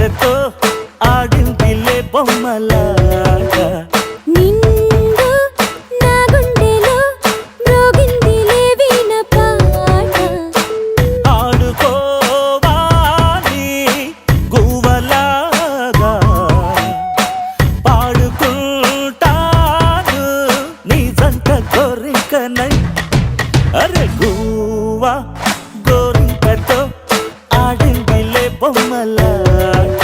గోరింకతో ఆడిందిలే బొమ్మలాట నిండు నా గుండెలో మ్రోగిందిలే వీణ పాట ఆడుకోవాలి గువ్వలాగా పాడుకుంటాను నీ జంట గోరింకనై అరే గువ్వా గోరింకతో ఆడిందిలే బొమ్మలాట